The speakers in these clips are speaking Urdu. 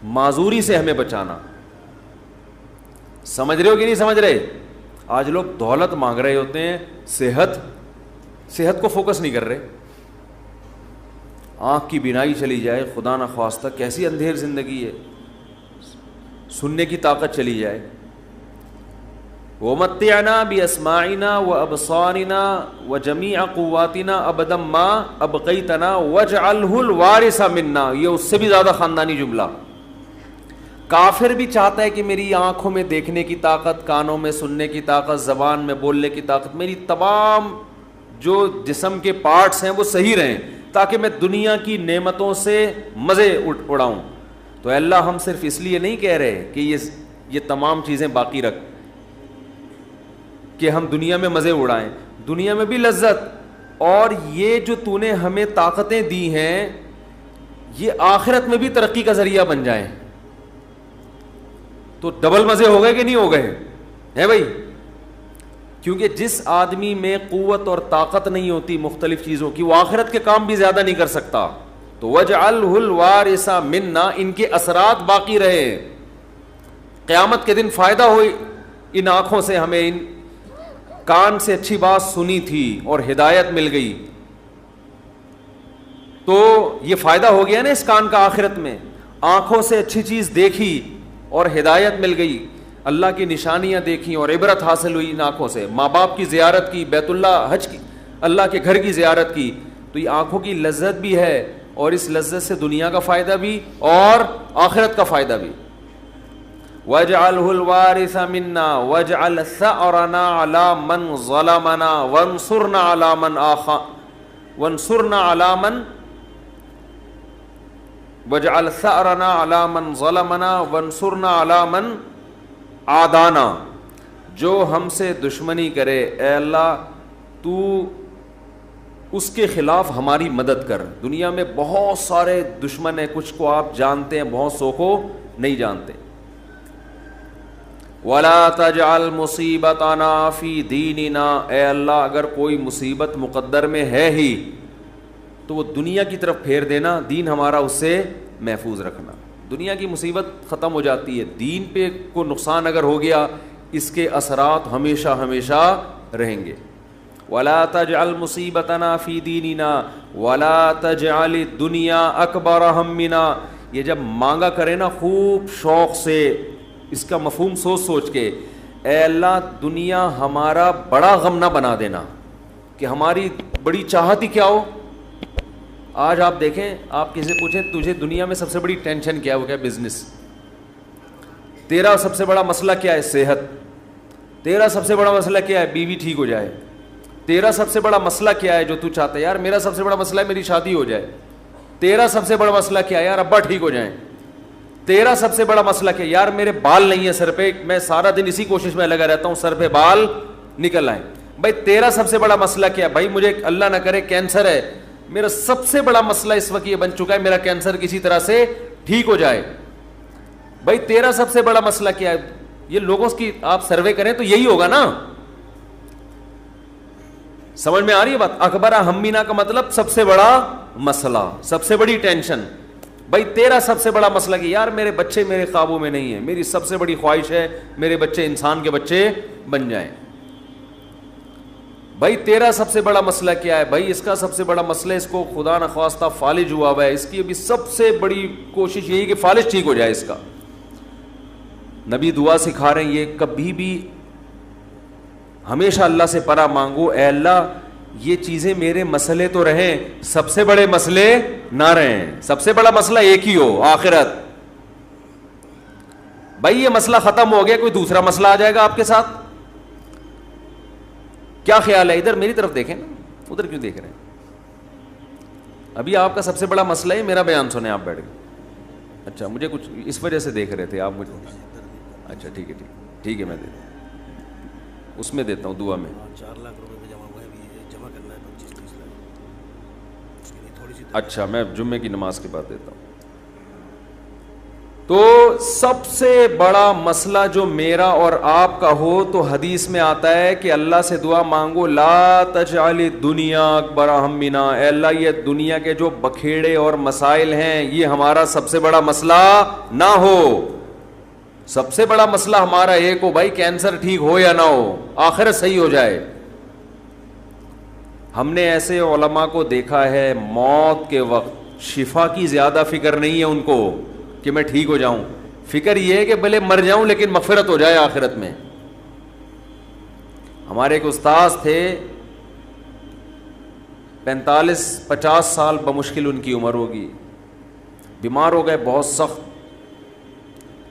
معذوری سے ہمیں بچانا. سمجھ رہے ہو کہ نہیں سمجھ رہے؟ آج لوگ دولت مانگ رہے ہوتے ہیں, صحت کو فوکس نہیں کر رہے. آنکھ کی بینائی چلی جائے خدا نخواستہ, کیسی اندھیر زندگی ہے. سننے کی طاقت چلی جائے. وَمَتِّعْنَا بِأَسْمَاعِنَا وَأَبْصَارِنَا وَجَمِيعَ قُوَّاتِنَا أَبَدًا مَا أَبْقَيْتَنَا وَاجْعَلْهُ الْوَارِثَ مِنَّا. یہ اس سے بھی زیادہ خاندانی جملہ. کافر بھی چاہتا ہے کہ میری آنکھوں میں دیکھنے کی طاقت, کانوں میں سننے کی طاقت, زبان میں بولنے کی طاقت, میری تمام جو جسم کے پارٹس ہیں وہ صحیح رہیں تاکہ میں دنیا کی نعمتوں سے مزے اڑاؤں. تو اللہ ہم صرف اس لیے نہیں کہہ رہے کہ یہ تمام چیزیں باقی رکھ کہ ہم دنیا میں مزے اڑائیں, دنیا میں بھی لذت, اور یہ جو تو نے ہمیں طاقتیں دی ہیں یہ آخرت میں بھی ترقی کا ذریعہ بن جائیں. تو ڈبل مزے ہو گئے کہ نہیں ہو گئے ہیں بھائی؟ کیونکہ جس آدمی میں قوت اور طاقت نہیں ہوتی مختلف چیزوں کی, وہ آخرت کے کام بھی زیادہ نہیں کر سکتا. تو وَاجْعَلْهُ الْوَارِثَ مِنَّا, ان کے اثرات باقی رہے, قیامت کے دن فائدہ ہو. ان آنکھوں سے ہمیں, ان کان سے اچھی بات سنی تھی اور ہدایت مل گئی, تو یہ فائدہ ہو گیا نا اس کان کا آخرت میں. آنکھوں سے اچھی چیز دیکھی اور ہدایت مل گئی, اللہ کی نشانیاں دیکھیں اور عبرت حاصل ہوئی ان آنکھوں سے. ماں باپ کی زیارت کی, بیت اللہ حج کی, اللہ کے گھر کی زیارت کی, تو یہ آنکھوں کی لذت بھی ہے, اور اس لذت سے دنیا کا فائدہ بھی اور آخرت کا فائدہ بھی. وَاجْعَلْهُ الْوَارِثَ مِنَّا وَاجْعَلْ ثَأْرَنَا عَلَى مَنْ ظَلَمَنَا وَانْصُرْنَا عَلَى مَنْ وَانْصُرْنَا عَلَى مَنْ وَاجْعَلْ ثَأْرَنَا عَلَى مَنْ ظَلَمَنَا وَانْصُرْنَا عَلَى مَنْ عَادَانَا. جو ہم سے دشمنی کرے اے اللہ تو اس کے خلاف ہماری مدد کر. دنیا میں بہت سارے دشمن ہیں, کچھ کو آپ جانتے ہیں, بہت سو کو نہیں جانتے. وَلَا تَجْعَلْ مُصِيبَتَنَا فِي دِينِنَا, اے اللہ اگر کوئی مصیبت مقدر میں ہے ہی تو وہ دنیا کی طرف پھیر دینا, دین ہمارا اس سے محفوظ رکھنا. دنیا کی مصیبت ختم ہو جاتی ہے, دین پہ کو نقصان اگر ہو گیا اس کے اثرات ہمیشہ ہمیشہ رہیں گے. وَلَا تَجْعَلْ مُصِيبَتَنَا فِي دِينِنَا وَلَا تَجْعَلِ الدُّنْيَا أَكْبَرَ هَمِّنَا. یہ جب مانگا کرے نا خوب شوق سے, اس کا مفہوم سوچ کے, اے اللہ دنیا ہمارا بڑا غم نہ بنا دینا کہ ہماری بڑی چاہت ہی کیا ہو. آج آپ دیکھیں, آپ کسی سے پوچھیں تجھے دنیا میں سب سے بڑی ٹینشن کیا ہے, وہ کیا بزنس. تیرا سب سے بڑا مسئلہ کیا ہے, صحت. تیرا سب سے بڑا مسئلہ کیا ہے, بیوی ٹھیک ہو جائے. تیرا سب سے بڑا مسئلہ کیا ہے جو تو چاہتا ہے, یار میرا سب سے بڑا مسئلہ ہے میری شادی ہو جائے. تیرا سب سے بڑا مسئلہ کیا ہے, یار ابا ٹھیک ہو جائیں. تیرا سب سے بڑا مسئلہ کیا ہے, یار میرے بال نہیں ہیں سر پہ, میں سارا دن اسی کوشش میں لگا رہتا ہوں سر پہ بال نکل آئیں. بھائی تیرا سب سے بڑا مسئلہ کیا ہے, بھائی مجھے اللہ نہ کرے کینسر ہے, میرا سب سے بڑا مسئلہ اس وقت یہ بن چکا ہے میرا کینسر کسی طرح سے ٹھیک ہو جائے. بھائی تیرا سب سے بڑا مسئلہ کیا ہے, یہ لوگوں کی آپ سروے کریں تو یہی ہوگا نا. سمجھ میں آ رہی ہے بات؟ اکبر ہمینا کا مطلب سب سے بڑا مسئلہ, سب سے بڑی ٹینشن. بھائی تیرا سب سے بڑا مسئلہ کہ یار میرے بچے میرے قابو میں نہیں ہیں, میری سب سے بڑی خواہش ہے میرے بچے انسان کے بچے بن جائیں. بھائی تیرا سب سے بڑا مسئلہ کیا ہے, بھائی اس کا سب سے بڑا مسئلہ اس کو خدا نخواستہ فالج ہوا ہوا ہے, اس کی ابھی سب سے بڑی کوشش یہی کہ فالج ٹھیک ہو جائے اس کا. نبی دعا سکھا رہے ہیں یہ کبھی بھی ہمیشہ اللہ سے پناہ مانگو, اے اللہ یہ چیزیں میرے مسئلے تو رہیں, سب سے بڑے مسئلے نہ رہیں. سب سے بڑا مسئلہ ایک ہی ہو, آخرت. بھائی یہ مسئلہ ختم ہو گیا, کوئی دوسرا مسئلہ آ جائے گا آپ کے ساتھ. کیا خیال ہے؟ ادھر میری طرف دیکھیں نا, ادھر کیوں دیکھ رہے ہیں؟ ابھی آپ کا سب سے بڑا مسئلہ ہے میرا بیان سنیں آپ بیٹھ کے. اچھا مجھے کچھ اس وجہ سے دیکھ رہے تھے آپ مجھے. اچھا ٹھیک ہے ٹھیک ہے, میں دیتا ہوں, اس میں دیتا ہوں دعا میں. 4 لاکھ روپے جمع ہوا ہے, جمع کرنا ہے 25-30 لاکھ. اچھا میں جمعے کی نماز کے بعد دیتا ہوں. تو سب سے بڑا مسئلہ جو میرا اور آپ کا ہو تو حدیث میں آتا ہے کہ اللہ سے دعا مانگو لا تجعل الدنیا اکبر ہمنا، اے اللہ یہ دنیا کے جو بکھیڑے اور مسائل ہیں یہ ہمارا سب سے بڑا مسئلہ نہ ہو. سب سے بڑا مسئلہ ہمارا ایک ہو بھائی، کینسر ٹھیک ہو یا نہ ہو، آخرت صحیح ہو جائے. ہم نے ایسے علماء کو دیکھا ہے موت کے وقت شفا کی زیادہ فکر نہیں ہے ان کو کہ میں ٹھیک ہو جاؤں، فکر یہ ہے کہ بھلے مر جاؤں لیکن مغفرت ہو جائے آخرت میں. ہمارے ایک استاذ تھے 45-50 سال بمشکل ان کی عمر ہوگی، بیمار ہو گئے بہت سخت.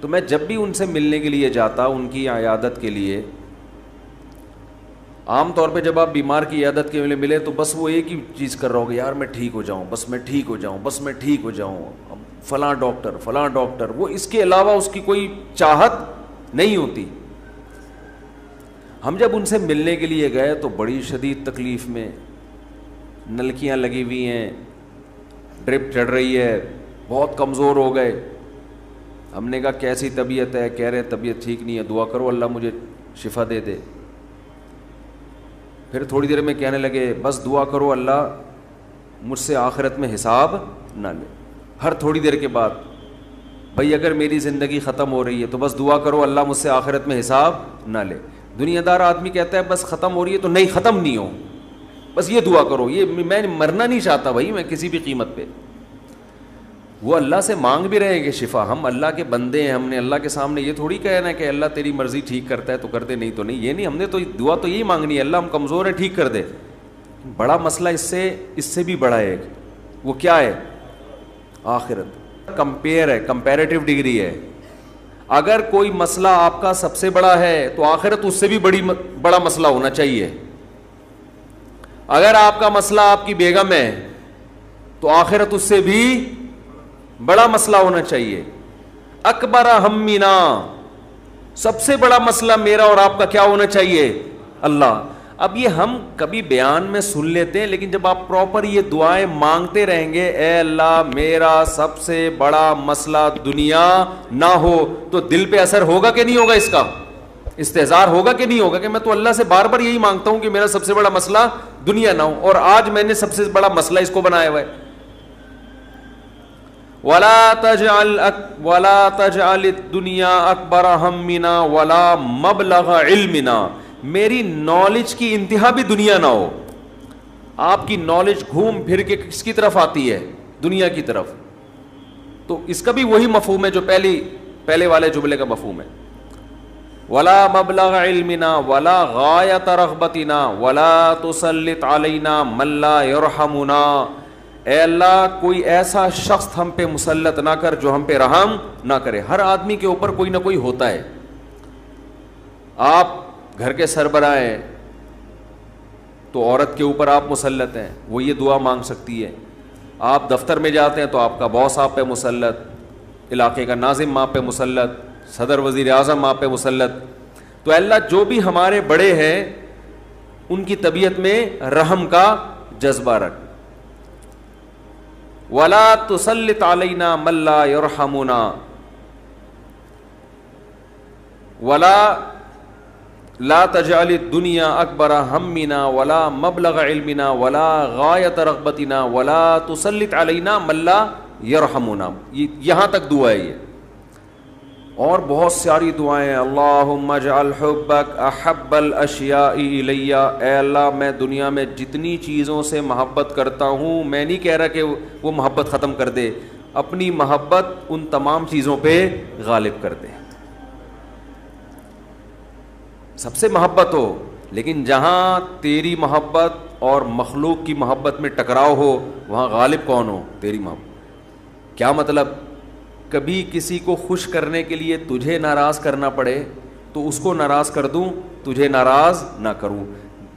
تو میں جب بھی ان سے ملنے کے لیے جاتا ان کی عیادت کے لیے، عام طور پہ جب آپ بیمار کی عیادت کے لیے ملے تو بس وہ ایک ہی چیز کر رہا ہوگا، یار میں ٹھیک ہو جاؤں، بس میں ٹھیک ہو جاؤں، بس میں ٹھیک ہو جاؤں، اب فلاں ڈاکٹر، وہ اس کے علاوہ اس کی کوئی چاہت نہیں ہوتی. ہم جب ان سے ملنے کے لیے گئے تو بڑی شدید تکلیف میں، نلکیاں لگی ہوئی ہیں، ڈرپ چڑھ رہی ہے، بہت کمزور ہو گئے. ہم نے کہا کیسی طبیعت ہے؟ کہہ رہے طبیعت ٹھیک نہیں ہے، دعا کرو اللہ مجھے شفا دے دے. پھر تھوڑی دیر میں کہنے لگے بس دعا کرو اللہ مجھ سے آخرت میں حساب نہ لے. ہر تھوڑی دیر کے بعد بھائی اگر میری زندگی ختم ہو رہی ہے تو بس دعا کرو اللہ مجھ سے آخرت میں حساب نہ لے. دنیا دار آدمی کہتا ہے بس ختم ہو رہی ہے تو نہیں، ختم نہیں ہو، بس یہ دعا کرو، یہ میں مرنا نہیں چاہتا بھائی میں کسی بھی قیمت پہ. وہ اللہ سے مانگ بھی رہے ہیں کہ شفا، ہم اللہ کے بندے ہیں، ہم نے اللہ کے سامنے یہ تھوڑی کہنا ہے کہ اللہ تیری مرضی ٹھیک کرتا ہے تو کر دے، نہیں تو نہیں، یہ نہیں. ہم نے تو دعا تو یہی مانگنی ہے اللہ ہم کمزور ہیں ٹھیک کر دے. بڑا مسئلہ اس سے بھی بڑا ہے، وہ کیا ہے؟ آخرت. کمپیئر ہے، کمپیریٹیو ڈگری ہے. اگر کوئی مسئلہ آپ کا سب سے بڑا ہے تو آخرت اس سے بھی بڑا مسئلہ ہونا چاہیے. اگر آپ کا مسئلہ آپ کی بیگم ہے تو آخرت اس سے بھی بڑا مسئلہ ہونا چاہیے. اکبر ہمنا، سب سے بڑا مسئلہ میرا اور آپ کا کیا ہونا چاہیے؟ اللہ. اب یہ ہم کبھی بیان میں سن لیتے ہیں لیکن جب آپ پراپر یہ دعائیں مانگتے رہیں گے اے اللہ میرا سب سے بڑا مسئلہ دنیا نہ ہو، تو دل پہ اثر ہوگا کہ نہیں ہوگا؟ اس کا استحضار ہوگا کہ نہیں ہوگا کہ میں تو اللہ سے بار بار یہی مانگتا ہوں کہ میرا سب سے بڑا مسئلہ دنیا نہ ہو، اور آج میں نے سب سے بڑا مسئلہ اس کو بنایا ہوا ہے. وَلَا تَجْعَلِ الدُّنْيَا أَكْبَرَ هَمِّنَا وَلَا مَبْلَغَ عِلْمِنَا، میری نالج کی انتہا بھی دنیا نہ ہو. آپ کی نالج گھوم پھر کے کس کی طرف آتی ہے؟ دنیا کی طرف. تو اس کا بھی وہی مفہوم ہے جو پہلے والے جملے کا مفہوم ہے. وَلَا مَبْلَغَ عِلْمِنَا وَلَا غَایَةَ رَغْبَتِنَا وَلَا تُسَلِّطْ عَلَيْنَا مَن لَّا يَرْحَمُنَا، اے اللہ کوئی ایسا شخص ہم پہ مسلط نہ کر جو ہم پہ رحم نہ کرے. ہر آدمی کے اوپر کوئی نہ کوئی ہوتا ہے. آپ گھر کے سربراہ ہیں تو عورت کے اوپر آپ مسلط ہیں، وہ یہ دعا مانگ سکتی ہے. آپ دفتر میں جاتے ہیں تو آپ کا باس آپ پہ مسلط، علاقے کا ناظم آپ پہ مسلط، صدر وزیر اعظم آپ پہ مسلط. تو اللہ جو بھی ہمارے بڑے ہیں ان کی طبیعت میں رحم کا جذبہ رکھ. وَلَا تُسَلِّطْ عَلَيْنَا مَن لَّا يَرْحَمُنَا وَلَا لا تجعل الدنیا اکبر ہمنا ولا مبلغ علمنا ولا غایت رغبتنا ولا تسلط علینا من لا یرحمنا. یہاں تک دعا ہے یہ، اور بہت ساری دعائیں ہیں. اللہم اجعل حبک احب الاشیاء الی، اے اللہ میں دنیا میں جتنی چیزوں سے محبت کرتا ہوں، میں نہیں کہہ رہا کہ وہ محبت ختم کر دے، اپنی محبت ان تمام چیزوں پہ غالب کر دے. سب سے محبت ہو، لیکن جہاں تیری محبت اور مخلوق کی محبت میں ٹکراؤ ہو وہاں غالب کون ہو؟ تیری محبت. کیا مطلب؟ کبھی کسی کو خوش کرنے کے لیے تجھے ناراض کرنا پڑے تو اس کو ناراض کر دوں، تجھے ناراض نہ کروں.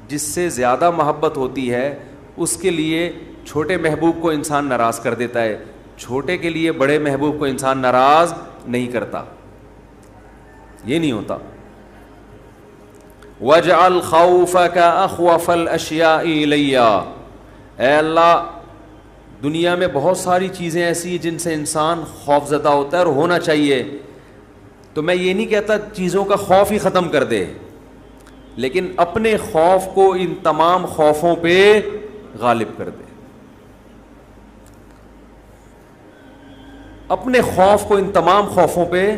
جس سے زیادہ محبت ہوتی ہے اس کے لیے چھوٹے محبوب کو انسان ناراض کر دیتا ہے، چھوٹے کے لیے بڑے محبوب کو انسان ناراض نہیں کرتا. یہ نہیں ہوتا. وَاجْعَلْ خَوْفَكَ أَخْوَفَ الْأَشْيَاءِ إِلَيَّ، اے اللہ دنیا میں بہت ساری چیزیں ایسی ہیں جن سے انسان خوف زدہ ہوتا ہے اور ہونا چاہیے. تو میں یہ نہیں کہتا چیزوں کا خوف ہی ختم کر دے, لیکن اپنے خوف کو ان تمام خوفوں پہ غالب کر دے. اپنے خوف کو ان تمام خوفوں پہ,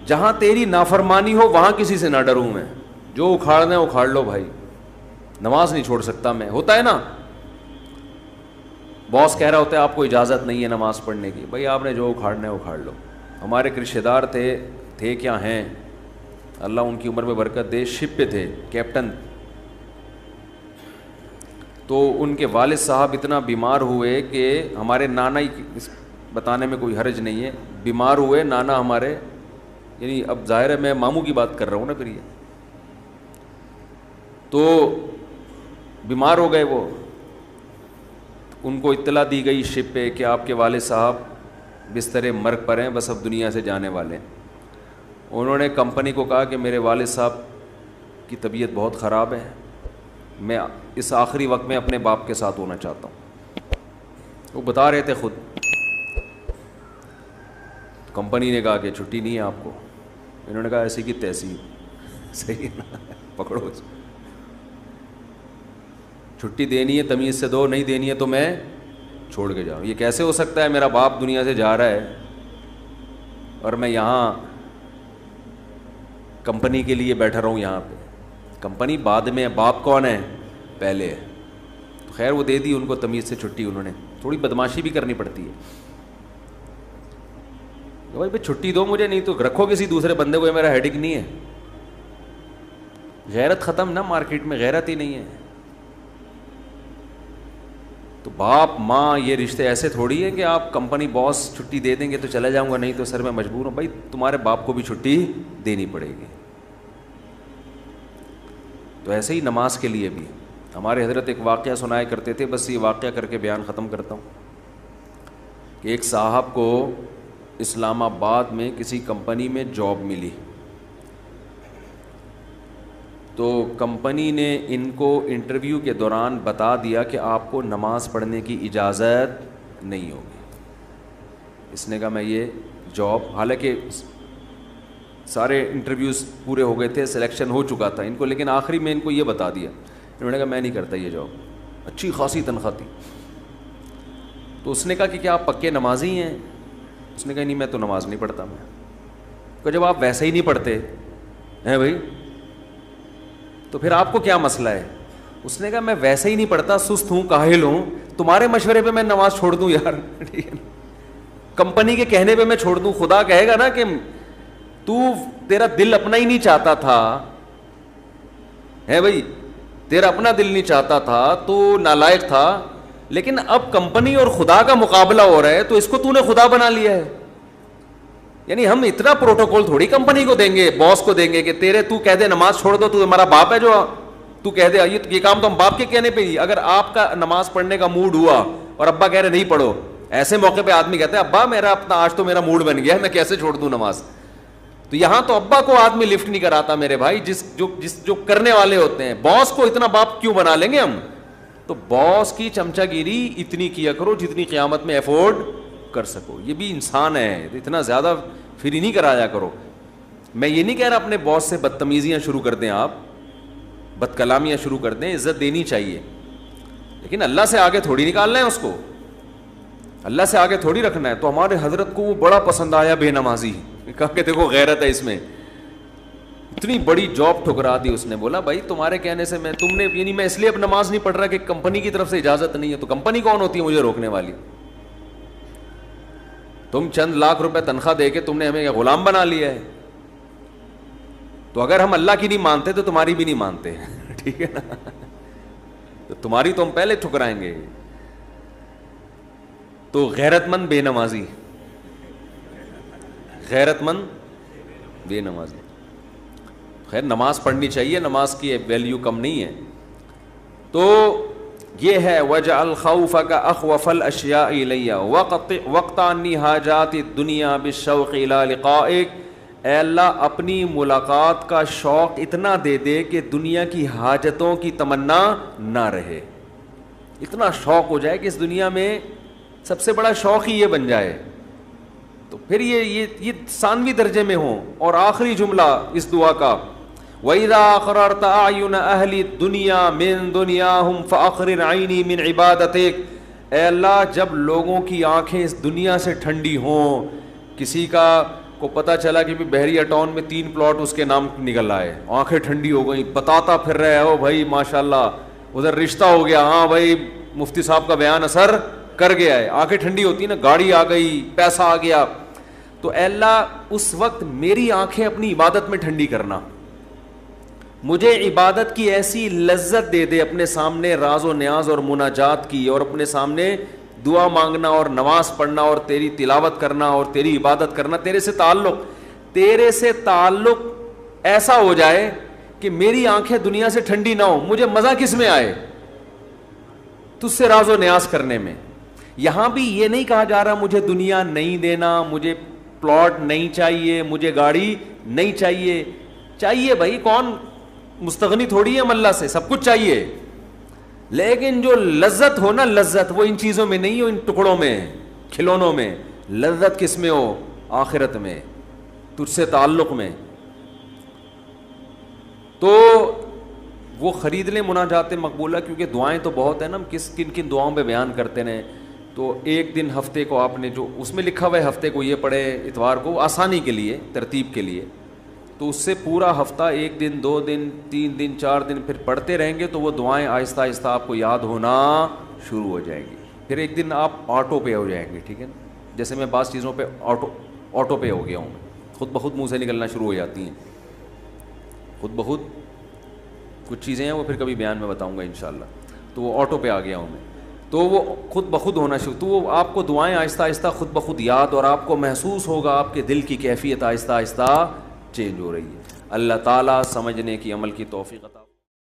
جہاں تیری نافرمانی ہو وہاں کسی سے نہ ڈروں میں, جو اکھاڑنا ہے اکھاڑ لو بھائی, نماز نہیں چھوڑ سکتا میں. ہوتا ہے نا, باس کہہ رہا ہوتا ہے آپ کو اجازت نہیں ہے نماز پڑھنے کی, بھائی آپ نے جو اکھاڑنا ہے اکھاڑ لو. ہمارے ایک رشتہ دار تھے کیا ہیں, اللہ ان کی عمر میں برکت دے, شپ پہ تھے, کیپٹن. تو ان کے والد صاحب اتنا بیمار ہوئے کہ ہمارے نانا ہی, بتانے میں کوئی حرج نہیں ہے, بیمار ہوئے نانا ہمارے, یعنی اب ظاہر ہے میں ماموں کی بات کر رہا ہوں نا پھر یہ, تو بیمار ہو گئے وہ. ان کو اطلاع دی گئی شپ پہ کہ آپ کے والد صاحب بستر مرگ پر ہیں, بس اب دنیا سے جانے والے ہیں. انہوں نے کمپنی کو کہا کہ میرے والد صاحب کی طبیعت بہت خراب ہے, میں اس آخری وقت میں اپنے باپ کے ساتھ ہونا چاہتا ہوں. وہ بتا رہے تھے خود. کمپنی نے کہا کہ چھٹی نہیں ہے آپ کو. انہوں نے کہا ایسی کی تیسی, صحیح نا, پکڑو, چھٹی دینی ہے تمیز سے دو, نہیں دینی ہے تو میں چھوڑ کے جاؤں. یہ کیسے ہو سکتا ہے, میرا باپ دنیا سے جا رہا ہے اور میں یہاں کمپنی کے لیے بیٹھا رہا ہوں یہاں پہ. کمپنی بعد میں, باپ کون ہے, پہلے ہے. تو خیر وہ دے دی ان کو تمیز سے چھٹی. انہوں نے تھوڑی بدماشی بھی کرنی پڑتی ہے, بھائی چھٹی دو مجھے, نہیں تو رکھو کسی دوسرے بندے کو, یہ میرا ہیڈک نہیں ہے. غیرت ختم نا, مارکیٹ میں غیرت ہی نہیں ہے. تو باپ ماں یہ رشتے ایسے تھوڑی ہے کہ آپ کمپنی باس چھٹی دے دیں گے تو چلا جاؤں گا, نہیں تو سر میں مجبور ہوں. بھائی تمہارے باپ کو بھی چھٹی دینی پڑے گی. تو ایسے ہی نماز کے لیے بھی ہمارے حضرت ایک واقعہ سنایا کرتے تھے, بس یہ واقعہ کر کے بیان ختم کرتا ہوں, کہ ایک صاحب کو اسلام آباد میں کسی کمپنی میں جاب ملی. تو کمپنی نے ان کو انٹرویو کے دوران بتا دیا کہ آپ کو نماز پڑھنے کی اجازت نہیں ہوگی. اس نے کہا میں یہ جاب, حالانکہ سارے انٹرویوز پورے ہو گئے تھے, سلیکشن ہو چکا تھا ان کو, لیکن آخری میں ان کو یہ بتا دیا. انہوں نے کہا میں نہیں کرتا یہ جاب, اچھی خاصی تنخواہ تھی. تو اس نے کہا کہ کیا آپ پکے نمازی ہیں؟ اس نے کہا نہیں میں تو نماز نہیں پڑھتا. میں کہ جب آپ ویسے ہی نہیں پڑھتے ہیں بھائی تو پھر آپ کو کیا مسئلہ ہے؟ اس نے کہا میں ویسے ہی نہیں پڑھتا, سست ہوں, کاہل ہوں, تمہارے مشورے پہ میں نماز چھوڑ دوں یار, ٹھیک ہے نا, کمپنی کے کہنے پہ میں چھوڑ دوں. خدا کہے گا نا کہ تیرا دل اپنا ہی نہیں چاہتا تھا, ہے بھائی, تیرا اپنا دل نہیں چاہتا تھا, تو نالائق تھا, لیکن اب کمپنی اور خدا کا مقابلہ ہو رہا ہے تو اس کو تو نے خدا بنا لیا ہے. یعنی ہم اتنا پروٹوکول تھوڑی کمپنی کو دیں گے, باس کو دیں گے کہ تو کہہ دے نماز چھوڑ دو, تو ہمارا باپ ہے جو تو کہہ دے یہ کام تو ہم باپ کے کہنے پہ ہی. اگر آپ کا نماز پڑھنے کا موڈ ہوا اور ابا کہہ رہے نہیں پڑھو, ایسے موقع پہ آدمی کہتا ہے ابا میرا اپنا آج تو میرا موڈ بن گیا ہے, میں کیسے چھوڑ دوں نماز. تو یہاں تو ابا کو آدمی لفٹ نہیں کراتا میرے بھائی, جو کرنے والے ہوتے ہیں. باس کو اتنا باپ کیوں بنا لیں گے ہم؟ تو باس کی چمچہ گیری اتنی کیا کرو جتنی قیامت میں افورڈ کر سکو. یہ بھی انسان ہے, اتنا زیادہ فری نہیں کرایا کرو. میں یہ نہیں کہہ رہا اپنے باس سے بدتمیزیاں شروع کر دیں, آپ بد کلامیاں شروع کر دیں, عزت دینی چاہیے, لیکن اللہ سے آگے تھوڑی نکالنا ہے اس کو, اللہ سے آگے تھوڑی رکھنا ہے. تو ہمارے حضرت کو وہ بڑا پسند آیا بے نمازی, کہا کہ دیکھو غیرت ہے اس میں. اتنی بڑی جاب ٹھکرا دی اس نے. بولا بھائی تمہارے کہنے سے تم نے, یعنی میں اس لیے اب نماز نہیں پڑھ رہا کہ کمپنی کی طرف سے اجازت نہیں ہے. تو کمپنی کون ہوتی ہے مجھے روکنے والی؟ تم چند لاکھ روپے تنخواہ دے کے تم نے ہمیں غلام بنا لیا ہے. تو اگر ہم اللہ کی نہیں مانتے تو تمہاری بھی نہیں مانتے, ٹھیک ہے نا, تو تمہاری تو ہم پہلے ٹھکرائیں گے. تو غیرت مند بے نمازی, غیرت مند بے نمازی. خیر نماز پڑھنی چاہیے, نماز کی ویلیو کم نہیں ہے. تو یہ ہے وجعل خوفک اخوف الاشیاء الی وقت عنی حاجات الدنیا بالشوق الی لقائک. اے اللہ اپنی ملاقات کا شوق اتنا دے دے کہ دنیا کی حاجتوں کی تمنا نہ رہے. اتنا شوق ہو جائے کہ اس دنیا میں سب سے بڑا شوق ہی یہ بن جائے تو پھر یہ ثانوی درجے میں ہوں. اور آخری جملہ اس دعا کا وَإِذَا أَقْرَرْتَ أَعْيُنَ أَهْلِ الدُّنْيَا مِن دُنْيَاهُمْ فَأَقْرِرْ عَيْنِي مِنْ عِبَادَتِكَ. اے اللہ جب لوگوں کی آنکھیں اس دنیا سے ٹھنڈی ہوں, کسی کو پتہ چلا کہ بحریہ ٹاؤن میں 3 پلاٹ اس کے نام نکل آئے, آنکھیں ٹھنڈی ہو گئیں, بتاتا پھر رہے ہو بھائی ماشاءاللہ ادھر رشتہ ہو گیا, ہاں بھائی مفتی صاحب کا بیان اثر کر گیا ہے, آنکھیں ٹھنڈی ہوتی نا, گاڑی آ گئی, پیسہ آ گیا, تو اے اللہ اس وقت میری آنکھیں اپنی عبادت میں ٹھنڈی کرنا, مجھے عبادت کی ایسی لذت دے دے, اپنے سامنے راز و نیاز اور مناجات کی, اور اپنے سامنے دعا مانگنا اور نماز پڑھنا اور تیری تلاوت کرنا اور تیری عبادت کرنا, تیرے سے تعلق ایسا ہو جائے کہ میری آنکھیں دنیا سے ٹھنڈی نہ ہو, مجھے مزہ کس میں آئے, تجھ سے راز و نیاز کرنے میں. یہاں بھی یہ نہیں کہا جا رہا مجھے دنیا نہیں دینا, مجھے پلاٹ نہیں چاہیے, مجھے گاڑی نہیں چاہیے. چاہیے بھائی, کون مستغنی تھوڑی ہے ہم اللہ سے, سب کچھ چاہیے, لیکن جو لذت ہو نا, لذت وہ ان چیزوں میں نہیں ہو, ان ٹکڑوں میں, کھلونوں میں. لذت کس میں ہو؟ آخرت میں, تجھ سے تعلق میں. تو وہ خرید لیں مناجات مقبولہ, کیونکہ دعائیں تو بہت ہیں نا, ہم کن کن دعاؤں پہ بیان کرتے ہیں. تو ایک دن ہفتے کو آپ نے جو اس میں لکھا ہوا ہے ہفتے کو یہ پڑھے, اتوار کو, آسانی کے لیے, ترتیب کے لیے, تو اس سے پورا ہفتہ 1 دن 2 دن 3 دن 4 دن پھر پڑھتے رہیں گے تو وہ دعائیں آہستہ آہستہ آپ کو یاد ہونا شروع ہو جائیں گی. پھر ایک دن آپ آٹو پے ہو جائیں گے, ٹھیک ہے نا, جیسے میں بعض چیزوں پہ آٹو پے ہو گیا ہوں, خود بخود منہ سے نکلنا شروع ہو جاتی ہیں, خود بخود کچھ چیزیں ہیں وہ پھر کبھی بیان میں بتاؤں گا انشاءاللہ. تو وہ آٹو پہ آ گیا ہوں میں, تو وہ خود بخود ہونا شروع, تو وہ آپ کو دعائیں آہستہ آہستہ خود بخود یاد, اور آپ کو محسوس ہوگا آپ کے دل کی کیفیت آہستہ آہستہ چینج ہو رہی ہے. اللہ تعالیٰ سمجھنے کی, عمل کی توفیق عطا